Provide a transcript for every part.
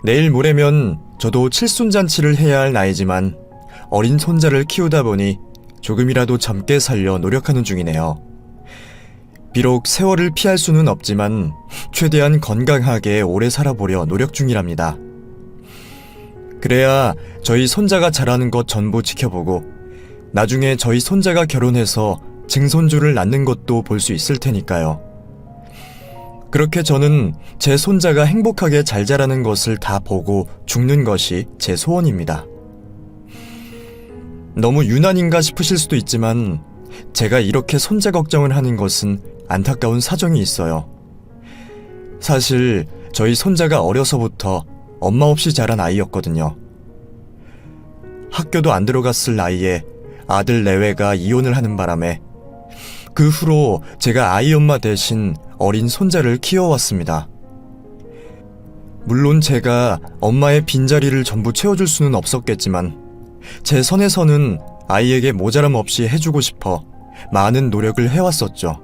내일 모레면 저도 칠순잔치를 해야 할 나이지만 어린 손자를 키우다 보니 조금이라도 젊게 살려 노력하는 중이네요. 비록 세월을 피할 수는 없지만 최대한 건강하게 오래 살아보려 노력 중이랍니다. 그래야 저희 손자가 자라는 것 전부 지켜보고 나중에 저희 손자가 결혼해서 증손주를 낳는 것도 볼 수 있을 테니까요. 그렇게 저는 제 손자가 행복하게 잘 자라는 것을 다 보고 죽는 것이 제 소원입니다. 너무 유난인가 싶으실 수도 있지만 제가 이렇게 손자 걱정을 하는 것은 안타까운 사정이 있어요. 사실 저희 손자가 어려서부터 엄마 없이 자란 아이였거든요. 학교도 안 들어갔을 나이에 아들 내외가 이혼을 하는 바람에 그 후로 제가 아이 엄마 대신 어린 손자를 키워왔습니다. 물론 제가 엄마의 빈자리를 전부 채워줄 수는 없었겠지만 제 선에서는 아이에게 모자람 없이 해주고 싶어 많은 노력을 해왔었죠.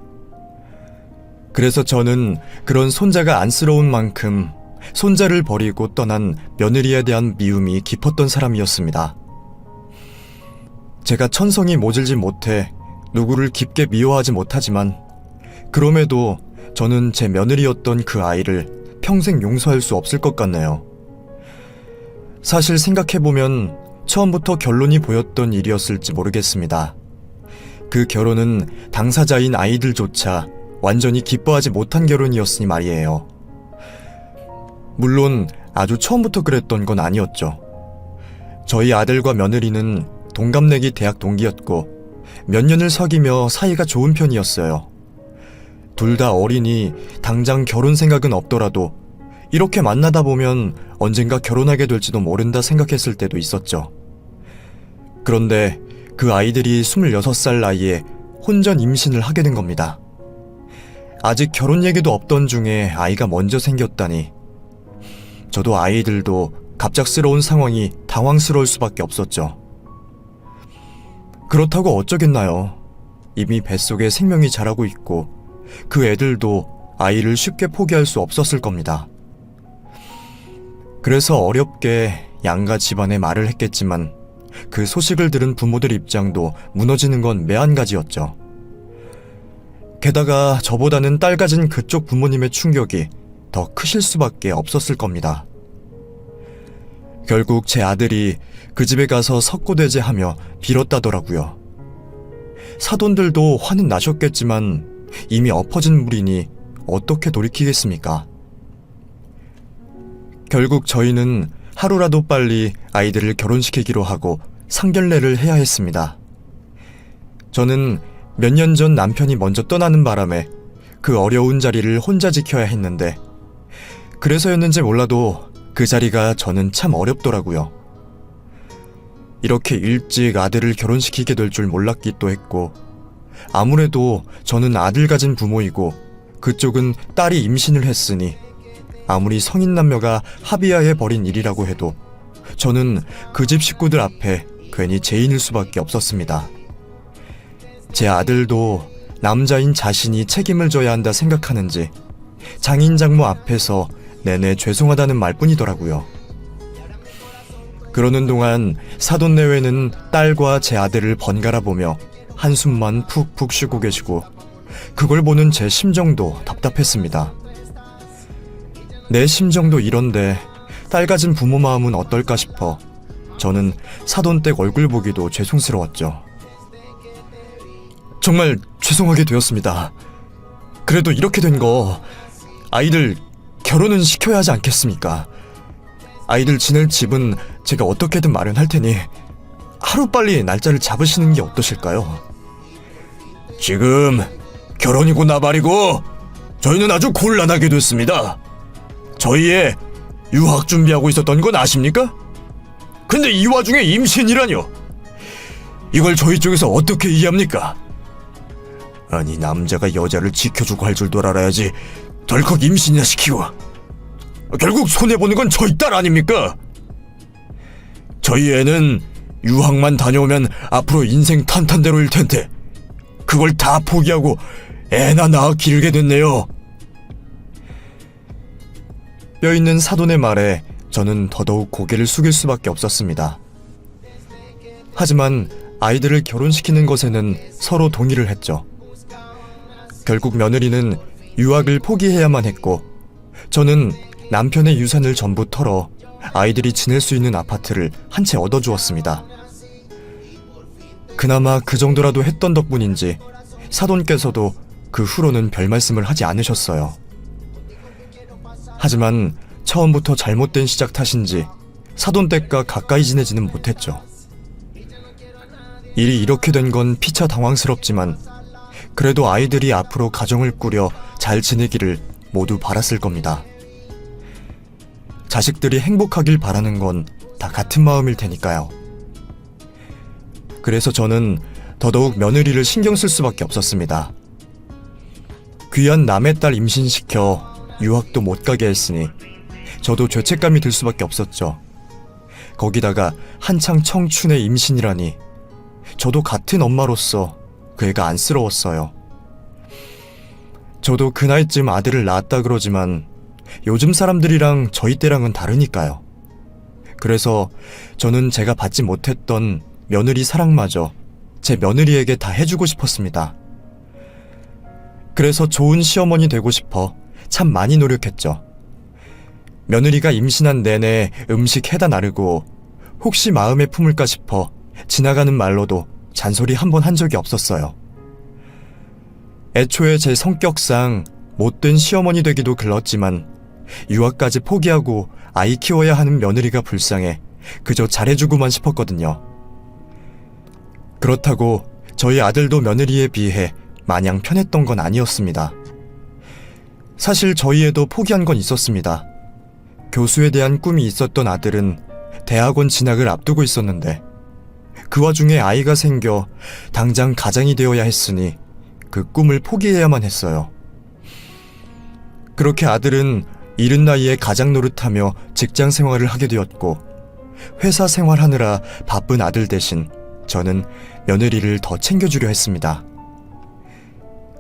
그래서 저는 그런 손자가 안쓰러운 만큼 손자를 버리고 떠난 며느리에 대한 미움이 깊었던 사람이었습니다. 제가 천성이 모질지 못해 누구를 깊게 미워하지 못하지만 그럼에도 저는 제 며느리였던 그 아이를 평생 용서할 수 없을 것 같네요. 사실 생각해보면 처음부터 결론이 보였던 일이었을지 모르겠습니다. 그 결혼은 당사자인 아이들조차 완전히 기뻐하지 못한 결혼이었으니 말이에요. 물론 아주 처음부터 그랬던 건 아니었죠. 저희 아들과 며느리는 동갑내기 대학 동기였고 몇 년을 사귀며 사이가 좋은 편이었어요. 둘 다 어리니 당장 결혼 생각은 없더라도 이렇게 만나다 보면 언젠가 결혼하게 될지도 모른다 생각했을 때도 있었죠. 그런데 그 아이들이 26살 나이에 혼전 임신을 하게 된 겁니다. 아직 결혼 얘기도 없던 중에 아이가 먼저 생겼다니 저도 아이들도 갑작스러운 상황이 당황스러울 수밖에 없었죠. 그렇다고 어쩌겠나요. 이미 뱃속에 생명이 자라고 있고 그 애들도 아이를 쉽게 포기할 수 없었을 겁니다. 그래서 어렵게 양가 집안에 말을 했겠지만 그 소식을 들은 부모들 입장도 무너지는 건 매한가지였죠. 게다가 저보다는 딸 가진 그쪽 부모님의 충격이 더 크실 수밖에 없었을 겁니다. 결국 제 아들이 그 집에 가서 석고대죄하며 빌었다더라고요. 사돈들도 화는 나셨겠지만 이미 엎어진 물이니 어떻게 돌이키겠습니까? 결국 저희는 하루라도 빨리 아이들을 결혼시키기로 하고 상견례를 해야 했습니다. 저는 몇 년 전 남편이 먼저 떠나는 바람에 그 어려운 자리를 혼자 지켜야 했는데 그래서였는지 몰라도 그 자리가 저는 참 어렵더라고요. 이렇게 일찍 아들을 결혼시키게 될 줄 몰랐기도 했고 아무래도 저는 아들 가진 부모이고 그쪽은 딸이 임신을 했으니 아무리 성인 남녀가 합의하에 벌인 일이라고 해도 저는 그 집 식구들 앞에 괜히 죄인일 수밖에 없었습니다. 제 아들도 남자인 자신이 책임을 져야 한다 생각하는지 장인 장모 앞에서 내내 죄송하다는 말뿐이더라고요. 그러는 동안 사돈 내외는 딸과 제 아들을 번갈아 보며 한숨만 푹푹 쉬고 계시고 그걸 보는 제 심정도 답답했습니다. 내 심정도 이런데 딸 가진 부모 마음은 어떨까 싶어 저는 사돈댁 얼굴 보기도 죄송스러웠죠. 정말 죄송하게 되었습니다. 그래도 이렇게 된 거 아이들 결혼은 시켜야 하지 않겠습니까? 아이들 지낼 집은 제가 어떻게든 마련할 테니 하루빨리 날짜를 잡으시는 게 어떠실까요? 지금 결혼이고 나발이고 저희는 아주 곤란하게 됐습니다. 저희의 유학 준비하고 있었던 건 아십니까? 근데 이 와중에 임신이라뇨. 이걸 저희 쪽에서 어떻게 이해합니까? 아니 남자가 여자를 지켜주고 할 줄도 알아야지 덜컥 임신이나 시키고 결국 손해보는 건 저희 딸 아닙니까? 저희 애는 유학만 다녀오면 앞으로 인생 탄탄대로일 텐데 그걸 다 포기하고 애나 낳아 기르게 됐네요. 뼈있는 사돈의 말에 저는 더더욱 고개를 숙일 수밖에 없었습니다. 하지만 아이들을 결혼시키는 것에는 서로 동의를 했죠. 결국 며느리는 유학을 포기해야만 했고, 저는 남편의 유산을 전부 털어 아이들이 지낼 수 있는 아파트를 한 채 얻어주었습니다. 그나마 그 정도라도 했던 덕분인지 사돈께서도 그 후로는 별 말씀을 하지 않으셨어요. 하지만 처음부터 잘못된 시작 탓인지 사돈 댁과 가까이 지내지는 못했죠. 일이 이렇게 된 건 피차 당황스럽지만 그래도 아이들이 앞으로 가정을 꾸려 잘 지내기를 모두 바랐을 겁니다. 자식들이 행복하길 바라는 건 다 같은 마음일 테니까요. 그래서 저는 더더욱 며느리를 신경 쓸 수밖에 없었습니다. 귀한 남의 딸 임신시켜 유학도 못 가게 했으니 저도 죄책감이 들 수밖에 없었죠. 거기다가 한창 청춘의 임신이라니 저도 같은 엄마로서 그 애가 안쓰러웠어요. 저도 그 나이쯤 아들을 낳았다 그러지만 요즘 사람들이랑 저희 때랑은 다르니까요. 그래서 저는 제가 받지 못했던 며느리 사랑마저 제 며느리에게 다 해주고 싶었습니다. 그래서 좋은 시어머니 되고 싶어 참 많이 노력했죠. 며느리가 임신한 내내 음식 해다 나르고 혹시 마음에 품을까 싶어 지나가는 말로도 잔소리 한 번 한 적이 없었어요. 애초에 제 성격상 못된 시어머니 되기도 글렀지만 유학까지 포기하고 아이 키워야 하는 며느리가 불쌍해 그저 잘해주고만 싶었거든요. 그렇다고 저희 아들도 며느리에 비해 마냥 편했던 건 아니었습니다. 사실 저희 애도 포기한 건 있었습니다. 교수에 대한 꿈이 있었던 아들은 대학원 진학을 앞두고 있었는데 그 와중에 아이가 생겨 당장 가장이 되어야 했으니 그 꿈을 포기해야만 했어요. 그렇게 아들은 이른 나이에 가장 노릇하며 직장 생활을 하게 되었고 회사 생활하느라 바쁜 아들 대신 저는 며느리를 더 챙겨주려 했습니다.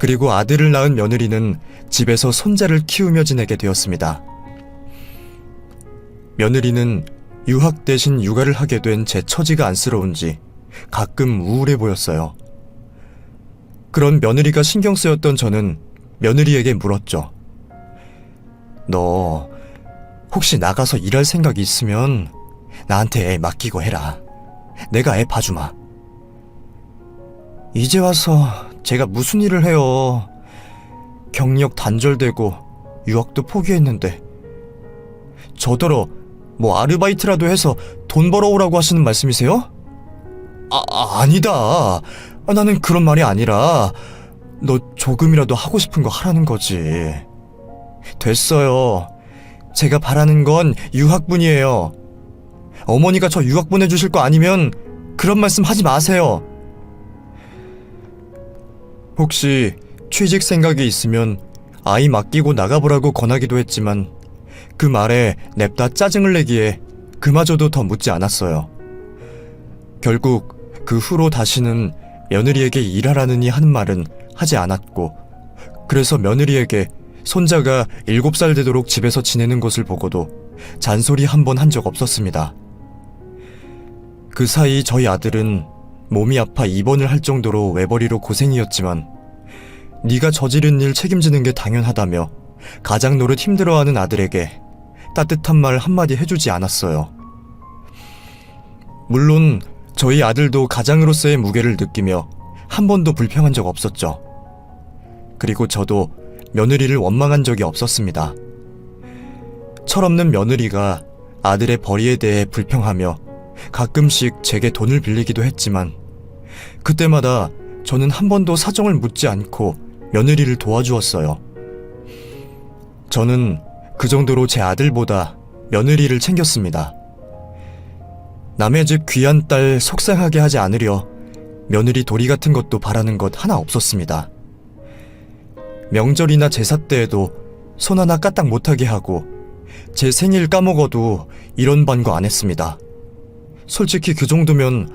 그리고 아들을 낳은 며느리는 집에서 손자를 키우며 지내게 되었습니다. 며느리는 유학 대신 육아를 하게 된 제 처지가 안쓰러운지 가끔 우울해 보였어요. 그런 며느리가 신경 쓰였던 저는 며느리에게 물었죠. 너 혹시 나가서 일할 생각이 있으면 나한테 애 맡기고 해라. 내가 애 봐주마. 이제 와서 제가 무슨 일을 해요. 경력 단절되고 유학도 포기했는데 저더러 뭐 아르바이트라도 해서 돈 벌어오라고 하시는 말씀이세요? 아니다. 나는 그런 말이 아니라 너 조금이라도 하고 싶은 거 하라는 거지. 됐어요. 제가 바라는 건 유학뿐이에요. 어머니가 저 유학 보내주실 거 아니면 그런 말씀 하지 마세요. 혹시 취직 생각이 있으면 아이 맡기고 나가보라고 권하기도 했지만 그 말에 냅다 짜증을 내기에 그마저도 더 묻지 않았어요. 결국 그 후로 다시는 며느리에게 일하라느니 하는 말은 하지 않았고, 그래서 며느리에게 손자가 7살 되도록 집에서 지내는 것을 보고도 잔소리 한 번 한 적 없었습니다. 그 사이 저희 아들은 몸이 아파 입원을 할 정도로 외벌이로 고생이었지만 네가 저지른 일 책임지는 게 당연하다며 가장 노릇 힘들어하는 아들에게 따뜻한 말 한마디 해주지 않았어요. 물론 저희 아들도 가장으로서의 무게를 느끼며 한 번도 불평한 적 없었죠. 그리고 저도 며느리를 원망한 적이 없었습니다. 철없는 며느리가 아들의 벌이에 대해 불평하며 가끔씩 제게 돈을 빌리기도 했지만 그때마다 저는 한 번도 사정을 묻지 않고 며느리를 도와주었어요. 저는 그 정도로 제 아들보다 며느리를 챙겼습니다. 남의 집 귀한 딸 속상하게 하지 않으려 며느리 도리 같은 것도 바라는 것 하나 없었습니다. 명절이나 제사 때에도 손 하나 까딱 못하게 하고 제 생일 까먹어도 이런 반거 안 했습니다. 솔직히 그 정도면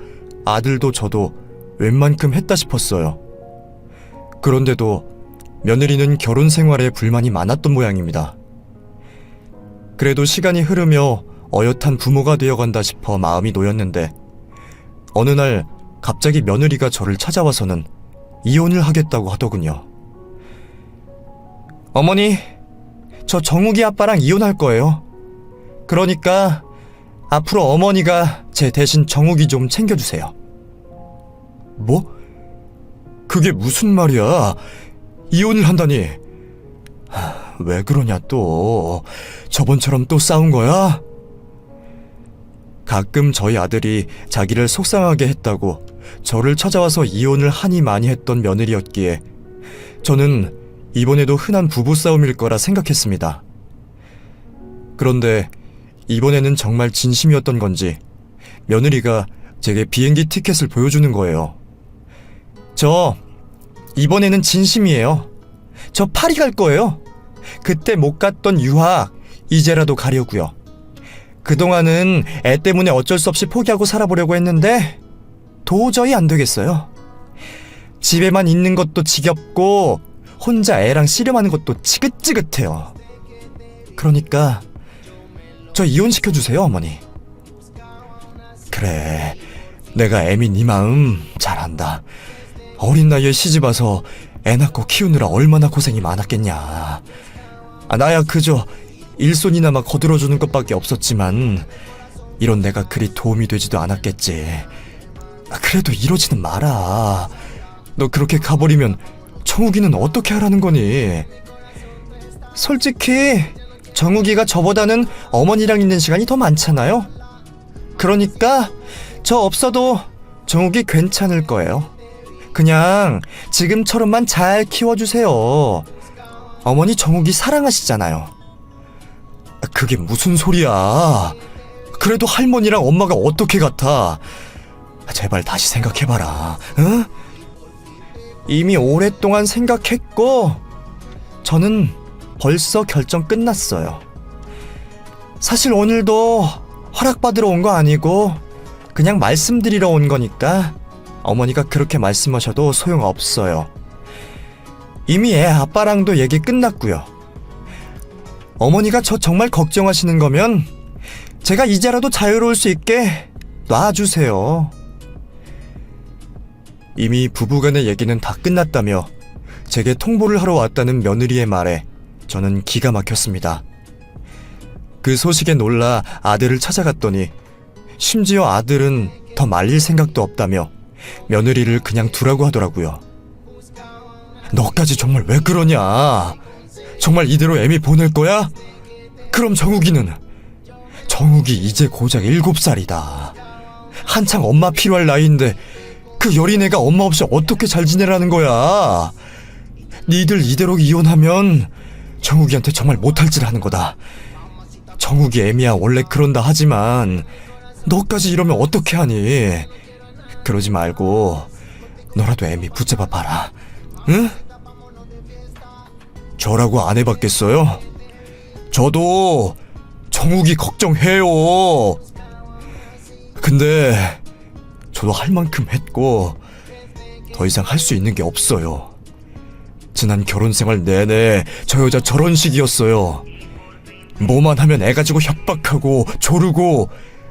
아들도 저도 웬만큼 했다 싶었어요. 그런데도 며느리는 결혼 생활에 불만이 많았던 모양입니다. 그래도 시간이 흐르며 어엿한 부모가 되어간다 싶어 마음이 놓였는데 어느 날 갑자기 며느리가 저를 찾아와서는 이혼을 하겠다고 하더군요. 어머니, 저 정욱이 아빠랑 이혼할 거예요. 그러니까 앞으로 어머니가 제 대신 정욱이 좀 챙겨주세요. 뭐? 그게 무슨 말이야? 이혼을 한다니? 왜 그러냐 또? 저번처럼 또 싸운 거야? 가끔 저희 아들이 자기를 속상하게 했다고 저를 찾아와서 이혼을 하니 많이 했던 며느리였기에 저는 이번에도 흔한 부부싸움일 거라 생각했습니다. 그런데 이번에는 정말 진심이었던 건지 며느리가 제게 비행기 티켓을 보여주는 거예요. 저 이번에는 진심이에요. 저 파리 갈 거예요. 그때 못 갔던 유학 이제라도 가려고요. 그동안은 애 때문에 어쩔 수 없이 포기하고 살아보려고 했는데 도저히 안 되겠어요. 집에만 있는 것도 지겹고 혼자 애랑 씨름하는 것도 지긋지긋해요. 그러니까 저 이혼시켜주세요, 어머니. 그래, 내가 애미 네 마음 잘 안다. 어린 나이에 시집와서 애 낳고 키우느라 얼마나 고생이 많았겠냐. 나야 그저 일손이나마 거들어주는 것밖에 없었지만 이런 내가 그리 도움이 되지도 않았겠지. 그래도 이러지는 마라. 너 그렇게 가버리면 정욱이는 어떻게 하라는 거니? 솔직히 정욱이가 저보다는 어머니랑 있는 시간이 더 많잖아요. 그러니까 저 없어도 정욱이 괜찮을 거예요. 그냥 지금처럼만 잘 키워주세요. 어머니 정욱이 사랑하시잖아요. 그게 무슨 소리야. 그래도 할머니랑 엄마가 어떻게 같아. 제발 다시 생각해봐라. 응? 이미 오랫동안 생각했고 저는 벌써 결정 끝났어요. 사실 오늘도 허락받으러 온 거 아니고 그냥 말씀드리러 온 거니까 어머니가 그렇게 말씀하셔도 소용없어요. 이미 애 아빠랑도 얘기 끝났고요. 어머니가 저 정말 걱정하시는 거면 제가 이제라도 자유로울 수 있게 놔주세요. 이미 부부간의 얘기는 다 끝났다며 제게 통보를 하러 왔다는 며느리의 말에 저는 기가 막혔습니다. 그 소식에 놀라 아들을 찾아갔더니 심지어 아들은 더 말릴 생각도 없다며 며느리를 그냥 두라고 하더라고요. 너까지 정말 왜 그러냐? 정말 이대로 애미 보낼 거야? 그럼 정욱이는? 정욱이 이제 고작 7살이다. 한창 엄마 필요할 나이인데 그 여린 애가 엄마 없이 어떻게 잘 지내라는 거야? 니들 이대로 이혼하면 정욱이한테 정말 못할 짓 하는 거다. 정욱이 애미야 원래 그런다 하지만 너까지 이러면 어떻게 하니? 그러지 말고 너라도 애미 붙잡아 봐라. 응? 저라고 안 해봤겠어요? 저도 정욱이 걱정해요. 근데 저도 할 만큼 했고 더 이상 할 수 있는 게 없어요. 지난 결혼 생활 내내 저 여자 저런 식이었어요. 뭐만 하면 애 가지고 협박하고 조르고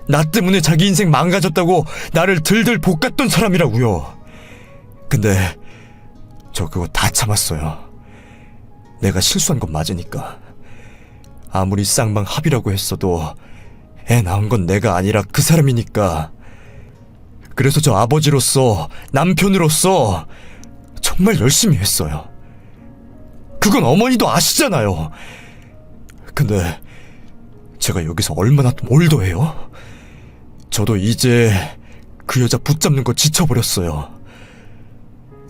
나 때문에 자기 인생 망가졌다고 나를 들들 볶았던 사람이라고요. 근데 저 그거 다 참았어요. 내가 실수한 건 맞으니까. 아무리 쌍방 합의라고 했어도 애 낳은 건 내가 아니라 그 사람이니까. 그래서 저 아버지로서 남편으로서 정말 열심히 했어요. 그건 어머니도 아시잖아요. 근데 제가 여기서 얼마나 몰도해요? 저도 이제 그 여자 붙잡는 거 지쳐버렸어요.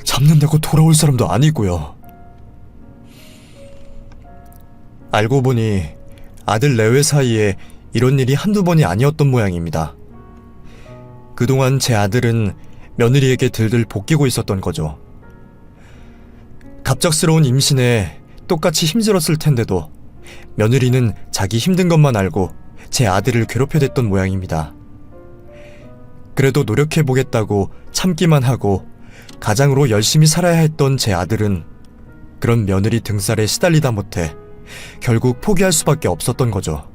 잡는다고 돌아올 사람도 아니고요. 알고 보니 아들 내외 사이에 이런 일이 한두 번이 아니었던 모양입니다. 그동안 제 아들은 며느리에게 들들 볶이고 있었던 거죠. 갑작스러운 임신에 똑같이 힘들었을 텐데도 며느리는 자기 힘든 것만 알고 제 아들을 괴롭혀댔던 모양입니다. 그래도 노력해보겠다고 참기만 하고 가장으로 열심히 살아야 했던 제 아들은 그런 며느리 등살에 시달리다 못해 결국 포기할 수밖에 없었던 거죠.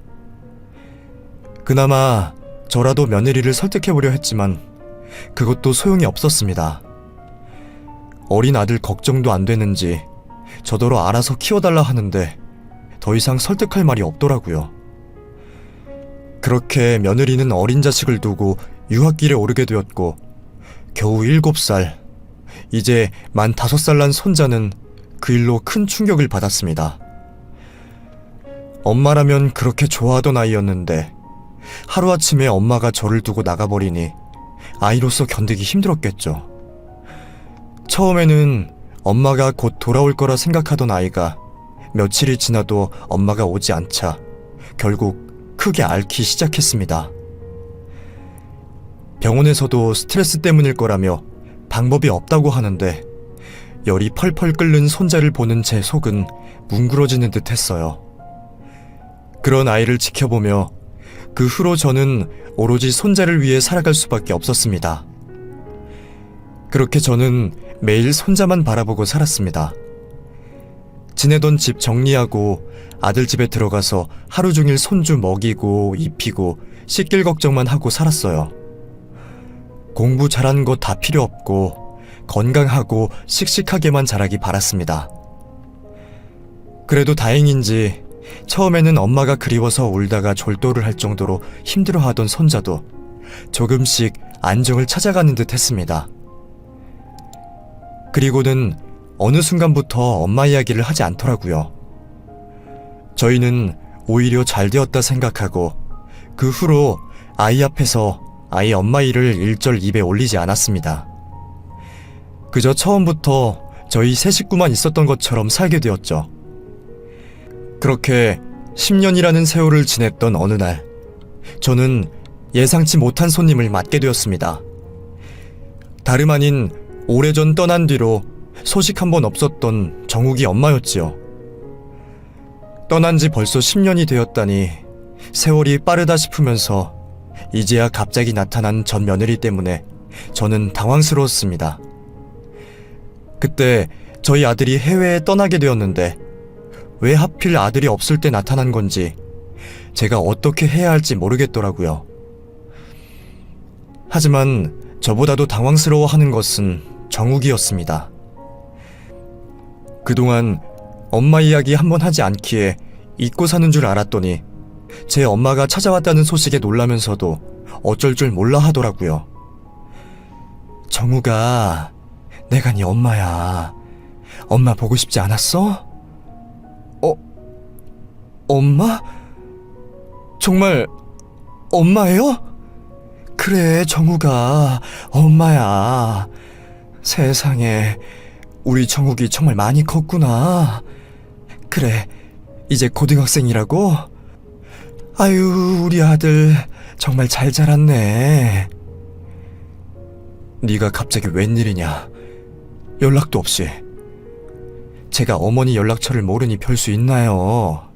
그나마 저라도 며느리를 설득해보려 했지만 그것도 소용이 없었습니다. 어린 아들 걱정도 안 되는지 저더러 알아서 키워달라 하는데 더 이상 설득할 말이 없더라고요. 그렇게 며느리는 어린 자식을 두고 유학길에 오르게 되었고 겨우 7살, 이제 만 5살 난 손자는 그 일로 큰 충격을 받았습니다. 엄마라면 그렇게 좋아하던 아이였는데 하루아침에 엄마가 저를 두고 나가버리니 아이로서 견디기 힘들었겠죠. 처음에는 엄마가 곧 돌아올 거라 생각하던 아이가 며칠이 지나도 엄마가 오지 않자 결국 크게 앓기 시작했습니다. 병원에서도 스트레스 때문일 거라며 방법이 없다고 하는데 열이 펄펄 끓는 손자를 보는 제 속은 뭉그러지는 듯 했어요. 그런 아이를 지켜보며 그 후로 저는 오로지 손자를 위해 살아갈 수밖에 없었습니다. 그렇게 저는 매일 손자만 바라보고 살았습니다. 지내던 집 정리하고 아들 집에 들어가서 하루 종일 손주 먹이고 입히고 씻길 걱정만 하고 살았어요. 공부 잘하는 거 다 필요 없고 건강하고 씩씩하게만 자라기 바랐습니다. 그래도 다행인지 처음에는 엄마가 그리워서 울다가 졸도를 할 정도로 힘들어하던 손자도 조금씩 안정을 찾아가는 듯 했습니다. 그리고는 어느 순간부터 엄마 이야기를 하지 않더라고요. 저희는 오히려 잘 되었다 생각하고 그 후로 아이 앞에서 아이 엄마 일을 일절 입에 올리지 않았습니다. 그저 처음부터 저희 세 식구만 있었던 것처럼 살게 되었죠. 그렇게 10년이라는 세월을 지냈던 어느 날, 저는 예상치 못한 손님을 맞게 되었습니다. 다름 아닌 오래전 떠난 뒤로 소식 한 번 없었던 정욱이 엄마였지요. 떠난 지 벌써 10년이 되었다니 세월이 빠르다 싶으면서 이제야 갑자기 나타난 전 며느리 때문에 저는 당황스러웠습니다. 그때 저희 아들이 해외에 떠나게 되었는데 왜 하필 아들이 없을 때 나타난 건지 제가 어떻게 해야 할지 모르겠더라고요. 하지만 저보다도 당황스러워하는 것은 정욱이었습니다. 그동안 엄마 이야기 한 번 하지 않기에 잊고 사는 줄 알았더니 제 엄마가 찾아왔다는 소식에 놀라면서도 어쩔 줄 몰라 하더라고요. 정우가, 내가 네 엄마야. 엄마 보고 싶지 않았어? 엄마? 정말 엄마예요? 그래, 정우가 엄마야. 세상에, 우리 정욱이 정말 많이 컸구나. 그래, 이제 고등학생이라고? 아유, 우리 아들 정말 잘 자랐네. 네가 갑자기 웬일이냐? 연락도 없이. 제가 어머니 연락처를 모르니 별 수 있나요?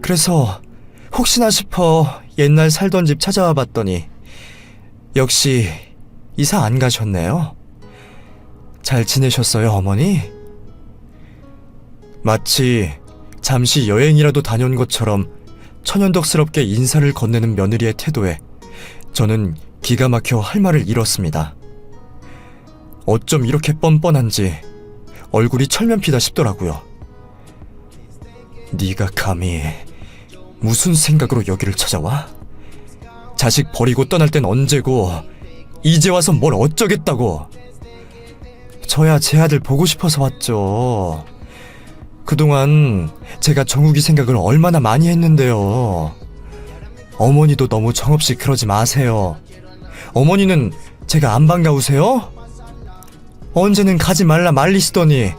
그래서 혹시나 싶어 옛날 살던 집 찾아와 봤더니 역시 이사 안 가셨네요. 잘 지내셨어요, 어머니? 마치 잠시 여행이라도 다녀온 것처럼 천연덕스럽게 인사를 건네는 며느리의 태도에 저는 기가 막혀 할 말을 잃었습니다. 어쩜 이렇게 뻔뻔한지 얼굴이 철면피다 싶더라고요. 네가 감히 무슨 생각으로 여기를 찾아와? 자식 버리고 떠날 땐 언제고 이제 와서 뭘 어쩌겠다고. 저야 제 아들 보고 싶어서 왔죠. 그동안 제가 정욱이 생각을 얼마나 많이 했는데요. 어머니도 너무 정없이 그러지 마세요. 어머니는 제가 안 반가우세요? 언제는 가지 말라 말리시더니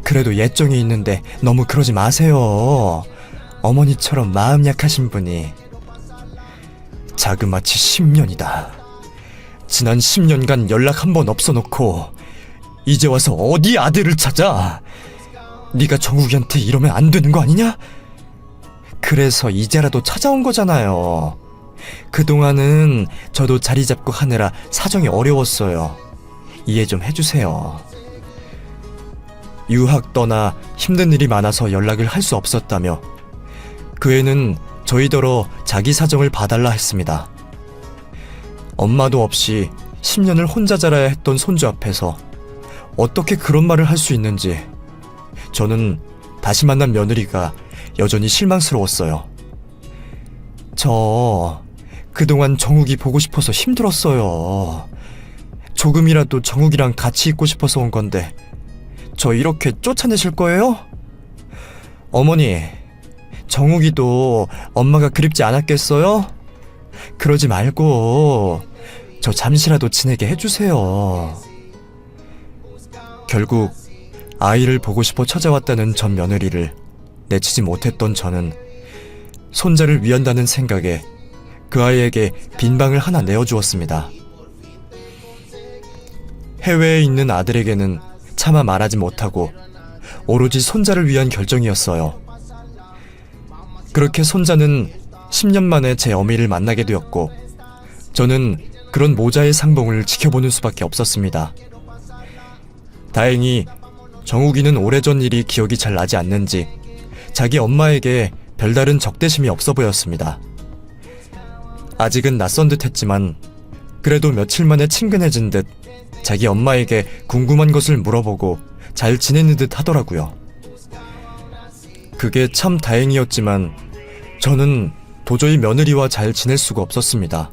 그래도 예정이 있는데 너무 그러지 마세요. 어머니처럼 마음 약하신 분이. 자그마치 10년이다. 지난 10년간 연락 한 번 없어놓고 이제 와서 어디 아들을 찾아? 네가 정욱이한테 이러면 안 되는 거 아니냐? 그래서 이제라도 찾아온 거잖아요. 그동안은 저도 자리 잡고 하느라 사정이 어려웠어요. 이해 좀 해주세요. 유학 떠나 힘든 일이 많아서 연락을 할 수 없었다며 그 애는 저희더러 자기 사정을 봐달라 했습니다. 엄마도 없이 10년을 혼자 자라야 했던 손주 앞에서 어떻게 그런 말을 할 수 있는지 저는 다시 만난 며느리가 여전히 실망스러웠어요. 저 그동안 정욱이 보고 싶어서 힘들었어요. 조금이라도 정욱이랑 같이 있고 싶어서 온 건데 저 이렇게 쫓아내실 거예요? 어머니, 정욱이도 엄마가 그립지 않았겠어요? 그러지 말고 저 잠시라도 지내게 해주세요. 결국 아이를 보고 싶어 찾아왔다는 전 며느리를 내치지 못했던 저는 손자를 위한다는 생각에 그 아이에게 빈 방을 하나 내어주었습니다. 해외에 있는 아들에게는 차마 말하지 못하고 오로지 손자를 위한 결정이었어요. 그렇게 손자는 10년 만에 제 어미를 만나게 되었고 저는 그런 모자의 상봉을 지켜보는 수밖에 없었습니다. 다행히 정욱이는 오래전 일이 기억이 잘 나지 않는지 자기 엄마에게 별다른 적대심이 없어 보였습니다. 아직은 낯선 듯 했지만 그래도 며칠 만에 친근해진 듯 자기 엄마에게 궁금한 것을 물어보고 잘 지내는 듯 하더라고요. 그게 참 다행이었지만 저는 도저히 며느리와 잘 지낼 수가 없었습니다.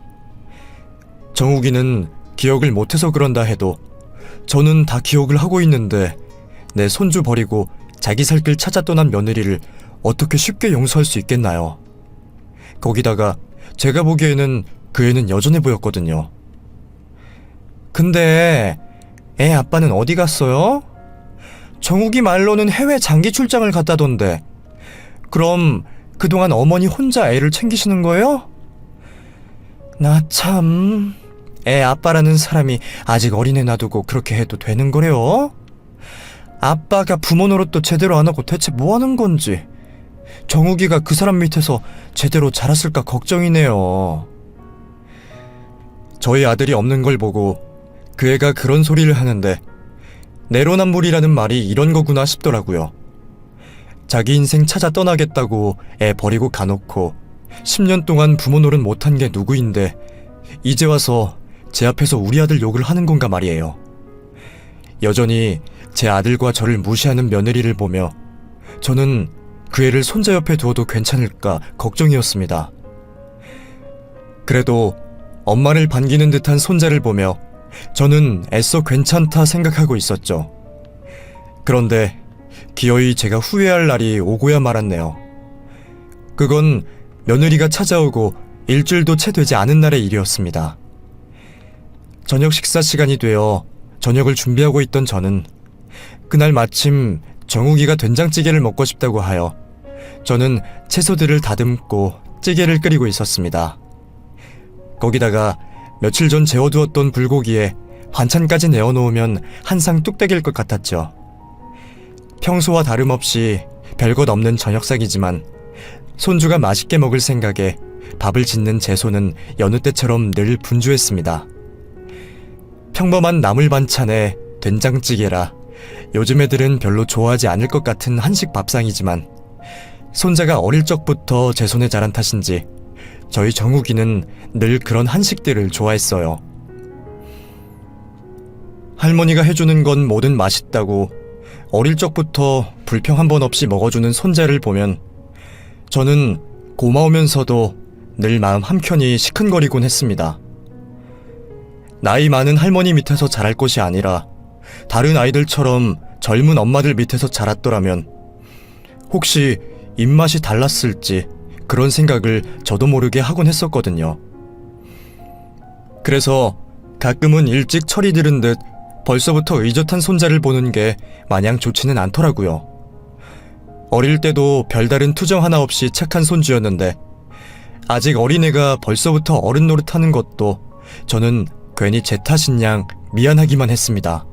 정욱이는 기억을 못해서 그런다 해도 저는 다 기억을 하고 있는데 내 손주 버리고 자기 살 길 찾아 떠난 며느리를 어떻게 쉽게 용서할 수 있겠나요? 거기다가 제가 보기에는 그 애는 여전해 보였거든요. 근데 애 아빠는 어디 갔어요? 정욱이 말로는 해외 장기 출장을 갔다던데 그럼 그동안 어머니 혼자 애를 챙기시는 거예요? 나 참... 애 아빠라는 사람이 아직 어린애 놔두고 그렇게 해도 되는 거래요? 아빠가 부모 노릇도 제대로 안 하고 대체 뭐 하는 건지 정욱이가 그 사람 밑에서 제대로 자랐을까 걱정이네요. 저희 아들이 없는 걸 보고 그 애가 그런 소리를 하는데 내로남불이라는 말이 이런 거구나 싶더라고요. 자기 인생 찾아 떠나겠다고 애 버리고 가놓고 10년 동안 부모 노릇 못한 게 누구인데 이제 와서 제 앞에서 우리 아들 욕을 하는 건가 말이에요. 여전히 제 아들과 저를 무시하는 며느리를 보며 저는 그 애를 손자 옆에 두어도 괜찮을까 걱정이었습니다. 그래도 엄마를 반기는 듯한 손자를 보며 저는 애써 괜찮다 생각하고 있었죠. 그런데 기어이 제가 후회할 날이 오고야 말았네요. 그건 며느리가 찾아오고 일주일도 채 되지 않은 날의 일이었습니다. 저녁 식사 시간이 되어 저녁을 준비하고 있던 저는 그날 마침 정욱이가 된장찌개를 먹고 싶다고 하여 저는 채소들을 다듬고 찌개를 끓이고 있었습니다. 거기다가 며칠 전 재워두었던 불고기에 반찬까지 내어놓으면 한상 뚝딱일 것 같았죠. 평소와 다름없이 별것 없는 저녁상이지만 손주가 맛있게 먹을 생각에 밥을 짓는 제 손은 여느 때처럼 늘 분주했습니다. 평범한 나물 반찬에 된장찌개라 요즘 애들은 별로 좋아하지 않을 것 같은 한식 밥상이지만 손자가 어릴 적부터 제 손에 자란 탓인지 저희 정욱이는 늘 그런 한식들을 좋아했어요. 할머니가 해주는 건 뭐든 맛있다고 어릴 적부터 불평 한 번 없이 먹어주는 손자를 보면 저는 고마우면서도 늘 마음 한켠이 시큰거리곤 했습니다. 나이 많은 할머니 밑에서 자랄 것이 아니라 다른 아이들처럼 젊은 엄마들 밑에서 자랐더라면 혹시 입맛이 달랐을지 그런 생각을 저도 모르게 하곤 했었거든요. 그래서 가끔은 일찍 철이 들은 듯 벌써부터 의젓한 손자를 보는 게 마냥 좋지는 않더라고요. 어릴 때도 별다른 투정 하나 없이 착한 손주였는데 아직 어린애가 벌써부터 어른 노릇하는 것도 저는 괜히 제 탓인 양 미안하기만 했습니다.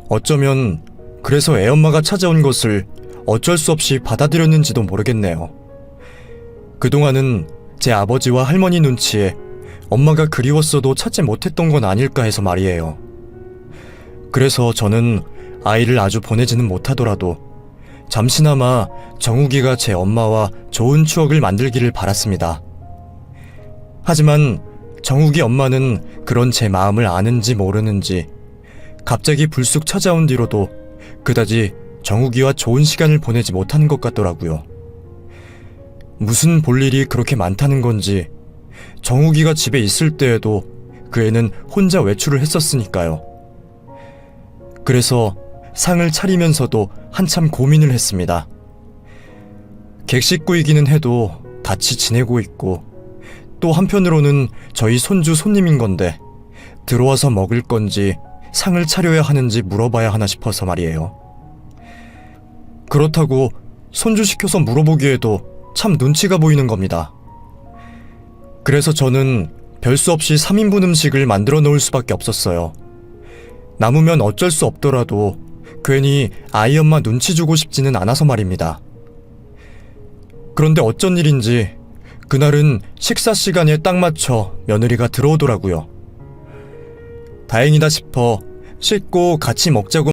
어쩌면 그래서 애엄마가 찾아온 것을 어쩔 수 없이 받아들였는지도 모르겠네요. 그동안은 제 아버지와 할머니 눈치에 엄마가 그리웠어도 찾지 못했던 건 아닐까 해서 말이에요. 그래서 저는 아이를 아주 보내지는 못하더라도 잠시나마 정욱이가 제 엄마와 좋은 추억을 만들기를 바랐습니다. 하지만 정욱이 엄마는 그런 제 마음을 아는지 모르는지 갑자기 불쑥 찾아온 뒤로도 그다지 정욱이와 좋은 시간을 보내지 못하는 것 같더라고요. 무슨 볼일이 그렇게 많다는 건지 정욱이가 집에 있을 때에도 그 애는 혼자 외출을 했었으니까요. 그래서 상을 차리면서도 한참 고민을 했습니다. 객식구이기는 해도 같이 지내고 있고 또 한편으로는 저희 손주 손님인 건데 들어와서 먹을 건지 상을 차려야 하는지 물어봐야 하나 싶어서 말이에요. 그렇다고 손주 시켜서 물어보기에도 참 눈치가 보이는 겁니다. 그래서 저는 별 수 없이 3인분 음식을 만들어 놓을 수밖에 없었어요. 남으면 어쩔 수 없더라도 괜히 아이 엄마 눈치 주고 싶지는 않아서 말입니다. 그런데 어쩐 일인지 그날은 식사 시간에 딱 맞춰 며느리가 들어오더라고요. 다행이다 싶어 씻고 같이 먹자고